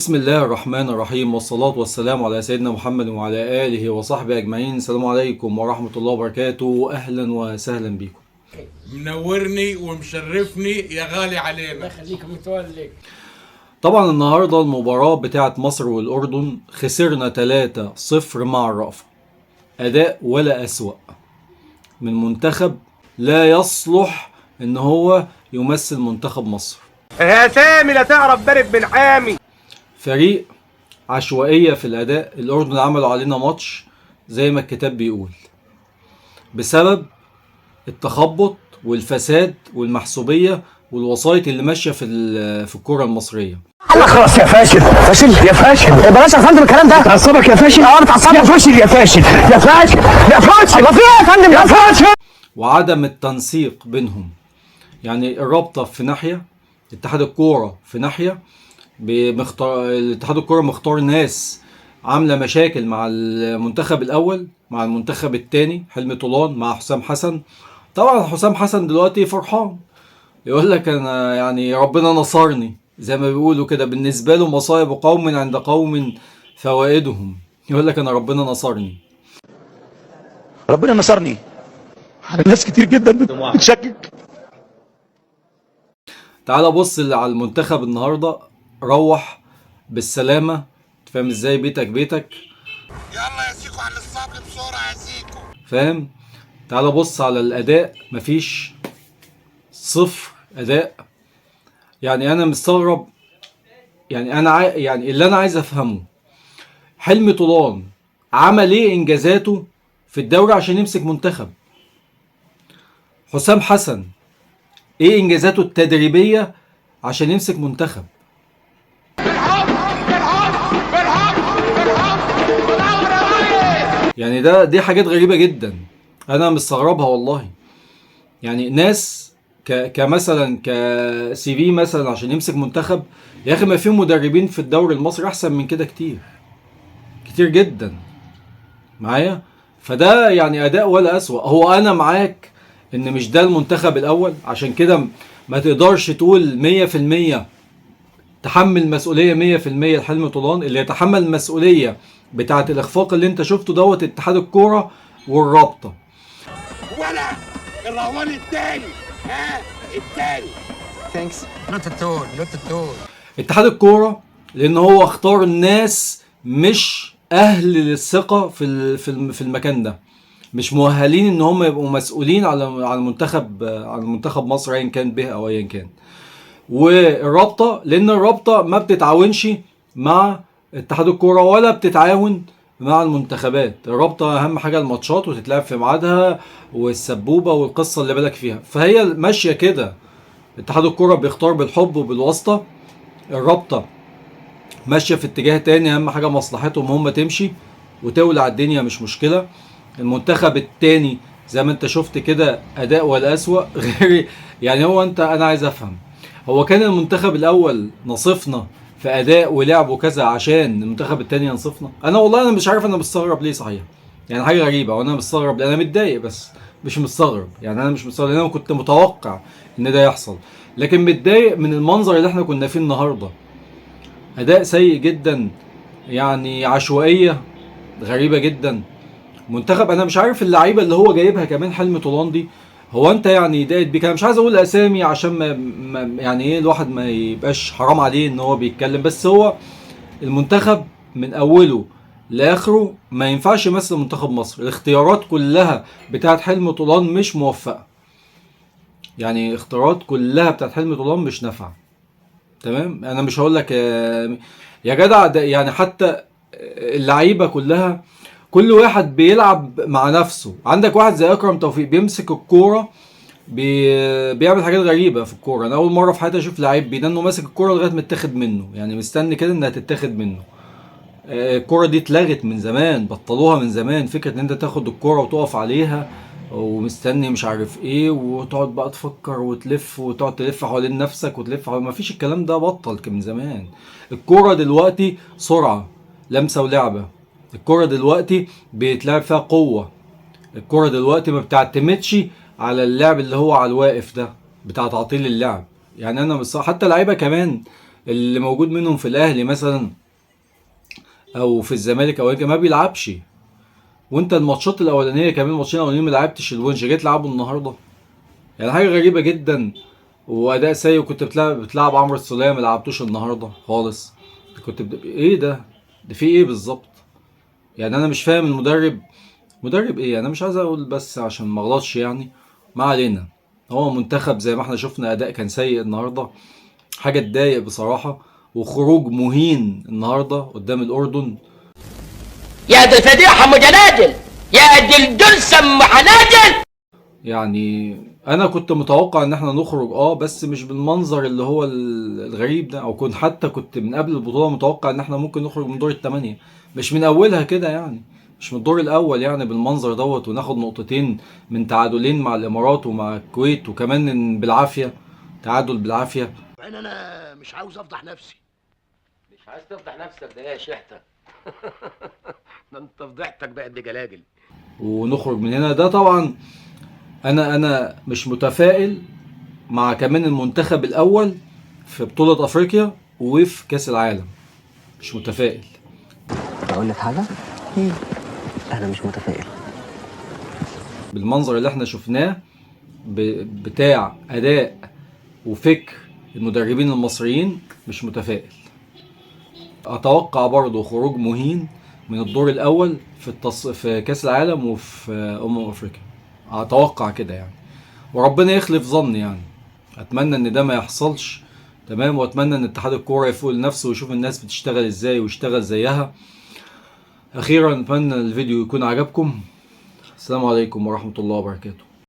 بسم الله الرحمن الرحيم، والصلاة والسلام على سيدنا محمد وعلى آله وصحبه أجمعين. السلام عليكم ورحمة الله وبركاته. أهلا وسهلا بكم. منورني ومشرفني يا غالي علينا. الله يخليك متولي. طبعا النهاردة المباراة بتاعت مصر والأردن خسرنا 3-0 مع الرأفة. أداء ولا أسوأ من منتخب لا يصلح إن هو يمثل منتخب مصر. يا سامي لا تعرف بارد بن حامي. فريق عشوائية في الأداء. الأردن عملوا علينا ماتش زي ما الكتاب بيقول بسبب التخبط والفساد والمحسوبية والوسائط اللي ماشية في الكرة المصرية. الله خلاص يا فاشل يا فاشل بلاش يا فندم الكلام ده. تعصبك يا فاشل. بتعصبك يا فاشل يا فاشل يا فاشل يا فاشل يا فندم يا فاشل. وعدم التنسيق بينهم، يعني الرابطة في ناحية، اتحاد الكورة في ناحية، اتحاد الكورة مختار ناس عاملة مشاكل مع المنتخب الأول مع المنتخب الثاني، حلمي طولان مع حسام حسن. طبعا حسام حسن دلوقتي فرحان، يقول لك أنا يعني ربنا نصرني زي ما بيقولوا كده، بالنسبة له مصائب قوم عند قوم فوائدهم. يقول لك أنا ربنا نصرني. ربنا نصرني على ناس كتير جدا بتشكك. تعال بص على المنتخب النهارده، روح بالسلامة. فاهم ازاي؟ بيتك يلا يا سيكو على الصبر بسرعة يا سيكو. فاهم؟ تعال بص على الأداء، مفيش، صفر أداء. يعني أنا مستغرب، يعني يعني اللي أنا عايز أفهمه، حلمي طولان عمل إيه إنجازاته في الدوري عشان يمسك منتخب؟ حسام حسن إيه إنجازاته التدريبية عشان يمسك منتخب؟ يعني دي حاجات غريبة جدا انا مستغربها والله. يعني ناس كمثلا كسي في مثلا عشان يمسك منتخب، يا اخي ما في مدربين في الدوري المصري احسن من كده كتير جدا معايا. فده يعني اداء ولا اسوأ. هو انا معاك ان مش ده المنتخب الاول، عشان كده ما تقدرش تقول 100% تحمل مسؤولية 100% لحلمي طولان. اللي يتحمل المسؤولية بتاعة الإخفاق اللي أنت شفته دوت اتحاد الكورة والرابطة. ولا الرهوان التاني التاني. ثانكس. نوت التول. اتحاد الكورة لأن هو اختار الناس مش أهل للثقة في المكان ده، مش مؤهلين إن هم يبقوا مسؤولين على المنتخب مصر أيا كان به أو أيا كان. والرابطه لان الرابطه ما بتتعاونش مع اتحاد الكوره ولا بتتعاون مع المنتخبات. الرابطه اهم حاجه الماتشات وتتلعب في ميعادها والسبوبه والقصه اللي بالك فيها، فهي ماشيه كده. اتحاد الكوره بيختار بالحب وبالواسطه، الرابطه ماشيه في اتجاه تاني، اهم حاجه مصلحتهم هم تمشي وتولع الدنيا، مش مشكله. المنتخب التاني زي ما انت شفت كده اداء ولا اسوأ غير يعني. انا عايز افهم، هو كان المنتخب الاول نصفنا في اداء ولعب وكذا عشان المنتخب التاني ينصفنا؟ انا مش عارف، انا مستغرب ليه صحيح. يعني حاجه غريبه، وانا مستغرب، انا متضايق بس مش مستغرب. يعني انا مش مستغرب لان انا كنت متوقع ان ده يحصل، لكن متضايق من المنظر اللي احنا كنا فيه النهارده. اداء سيء جدا، يعني عشوائيه غريبه جدا. منتخب انا مش عارف اللعيبه اللي هو جايبها كمان حلمي طولان دي. هو انت يعني ضايقت بيك؟ انا مش عايز اقول اسامي عشان ما يعني ايه الواحد ما يبقاش حرام عليه ان هو بيتكلم، بس هو المنتخب من اوله لاخره ما ينفعش يمثل منتخب مصر. الاختيارات كلها بتاعت حلمي طولان مش موفقه، يعني اختيارات كلها بتاعت حلمي طولان مش نافعه. تمام؟ انا مش هقول لك يا جدع ده، يعني حتى اللعيبه كلها كل واحد بيلعب مع نفسه. عندك واحد زي اكرم توفيق بيمسك الكوره بيعمل حاجات غريبه في الكوره. انا اول مره في حياتي اشوف لعيب بيدنه ماسك الكوره لغايه ما تتاخد منه، يعني مستني كده انها تتاخد منه. الكوره دي اتلغت من زمان، بطلوها من زمان. فكره ان انت تاخد الكوره وتقف عليها ومستني مش عارف ايه وتقعد بقى تفكر وتلف وتقعد تلف حوالين نفسك وتلف ما فيش الكلام ده، بطل من زمان. الكوره دلوقتي سرعه، لمسه ولعبه. الكرة دلوقتي بيتلعب فيها قوة. الكرة دلوقتي ما بتعتمدش على اللعب اللي هو على الواقف ده بتاع تعطيل اللعب. يعني انا حتى لعيبة كمان اللي موجود منهم في الاهلي مثلا او في الزمالك او ما بيلعبش، وانت الماتشات الاولانيه كمان الماتشين الاولانيين ما لعبتش الونش، جيت تلعبه النهارده. يعني حاجه غريبه جدا واداء سيء. وكنت بتلعب عمرو السوليه ما لعبتوش النهارده خالص. ايه ده في ايه بالظبط؟ يعني انا مش فاهم مدرب ايه. انا مش عايز اقول بس عشان ما اغلطش يعني، ما علينا. هو منتخب زي ما احنا شفنا اداء كان سيء النهارده، حاجه تضايق بصراحه. وخروج مهين النهارده قدام الاردن. يا دي الفضيحة ام جناجل، يا دي الجلسة ام حناجل. يعني انا كنت متوقع ان احنا نخرج بس مش بالمنظر اللي هو الغريب ده، او كنت من قبل البطوله متوقع ان احنا ممكن نخرج من دور الثمانيه، مش من اولها كده يعني، مش من الدور الاول يعني بالمنظر دوت، وناخد نقطتين من تعادلين مع الامارات ومع الكويت، وكمان بالعافيه تعادل بالعافيه. انا مش عاوز افضح نفسي. مش عايز تفضح نفسك ده يا شحتة. ده انت فضحتك بقت بجلاجل. ونخرج من هنا. ده طبعا انا مش متفائل مع كمان المنتخب الاول في بطولة افريقيا وفي كاس العالم، مش متفائل. اقول لك حاجه، انا مش متفائل بالمنظر اللي احنا شفناه بتاع اداء وفكر المدربين المصريين، مش متفائل. اتوقع برضه خروج مهين من الدور الاول في كاس العالم وفي افريقيا، اتوقع كده يعني. وربنا يخلف ظني يعني، اتمنى ان ده ما يحصلش. تمام. واتمنى ان اتحاد الكوره يفوق لنفسه ويشوف الناس بتشتغل ازاي ويشتغل زيها. اخيرا اتمنى الفيديو يكون عجبكم. السلام عليكم ورحمه الله وبركاته.